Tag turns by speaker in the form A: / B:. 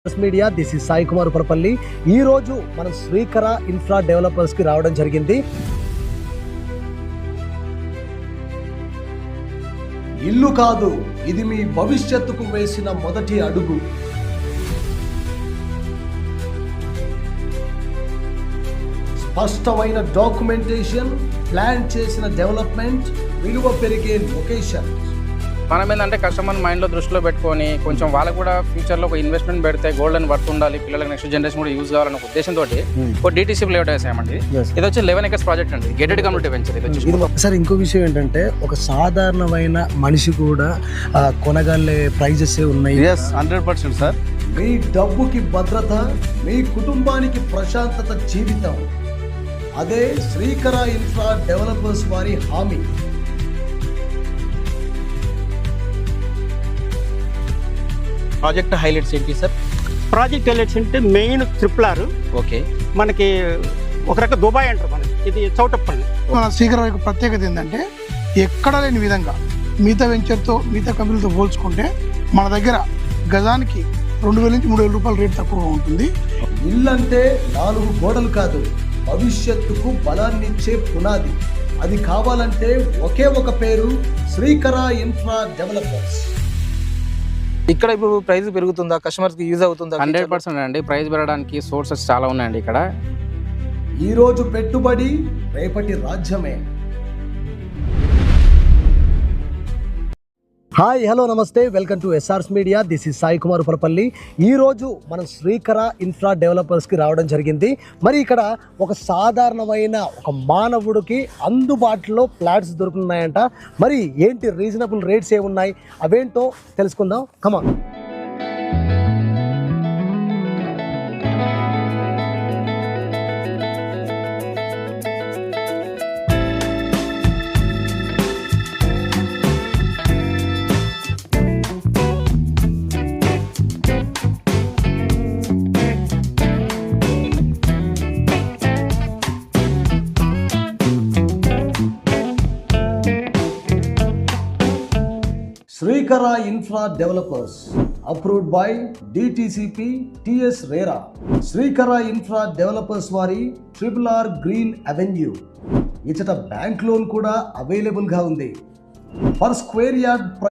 A: Media this is Sai Kumar Purapalli. ఈ రోజు మనం శ్రీకర ఇన్ఫ్రా డెవలపర్స్ కి రావడం జరిగింది. ఇల్లు కాదు, ఇది మీ భవిష్యత్తుకు వేసిన మొదటి అడుగు. స్పష్టమైన డాక్యుమెంటేషన్, ప్లాన్ చేసిన డెవలప్మెంట్, విలువ పెరిగే లొకేషన్.
B: మనం ఏంటంటే కస్టమర్ మైండ్లో దృష్టిలో పెట్టుకొని కొంచెం వాళ్ళకు కూడా ఫ్యూచర్లో ఒక ఇన్వెస్ట్మెంట్ పెడితే గోల్డ్ అని వర్త్ ఉండాలి, పిల్లలకి నెక్స్ట్ జనరేషన్ కూడా యూజ్ కావాలన్న ఉద్దేశంతో ఒక DTC లేఅవుట్ వేసామండి. ఇది వచ్చి 11 acres ప్రాజెక్ట్ అండి, గేటెడ్ కమ్యూనిటీ వెంచర్. ఇది వచ్చి
A: సార్ ఇంకో విషయం ఏంటంటే ఒక సాధారణమైన మనిషి కూడా కొనగలే ప్రైజెస్ ఉన్నాయి.
C: 100% సార్.
A: మీ డబ్బుకి భద్రత, మీ కుటుంబానికి ప్రశాంతత జీవితం, అదే శ్రీకర ఇన్ఫ్రా డెవలపర్స్ వారి హామీ.
B: ప్రాజెక్ట్ హైలైట్స్ ఏంటి సార్?
D: ప్రాజెక్ట్ హైలైట్స్ అంటే మెయిన్ ట్రిపుల్
B: ఓకే,
D: మనకి ఒక రకం దుబాయ్ అంటారు, మనకి ఇది చౌటప్పల్లి.
E: మన శ్రీకర యొక్క ప్రత్యేకత ఏంటంటే ఎక్కడ లేని విధంగా మిగతా వెంచర్తో మిగతా కంపెనీలతో పోల్చుకుంటే మన దగ్గర గజానికి 2,000 నుంచి 3,000 రూపాయల రేట్ తక్కువగా ఉంటుంది.
A: ఇల్లంటే 4 గోడలు కాదు, భవిష్యత్తుకు బలాన్నిచ్చే పునాది. అది కావాలంటే ఒకే ఒక పేరు, శ్రీకర ఇన్ఫ్రా డెవలపర్స్.
C: ఇక్కడ ఇప్పుడు ప్రైస్ పెరుగుతుందా, కస్టమర్స్ కి యూజ్ అవుతుందా?
B: 100% అండి. ప్రైస్ పెరగడానికి సోర్సెస్ చాలా ఉన్నాయండి ఇక్కడ.
A: ఈరోజు పెట్టుబడి, రేపటి రాజ్యమే. హాయ్, హలో, నమస్తే, welcome to SR's media. This is Sai Kumar Purapalli. ఈరోజు మనం శ్రీకర ఇన్ఫ్రా డెవలపర్స్కి రావడం జరిగింది. మరి ఇక్కడ ఒక సాధారణమైన ఒక మానవుడికి అందుబాటులో ఫ్లాట్స్ దొరుకుతున్నాయంట. మరి ఏంటి రీజనబుల్ రేట్స్ ఏమున్నాయి, అవేంటో తెలుసుకుందాం. Come on. Srikara infra developers approved by DTCP TS RERA. Srikara infra developers వారి RRR గ్రీన్ అవెన్యూ. ఇచ్చట బ్యాంక్ లోన్ కూడా అవైలబుల్ గా ఉంది. Per square yard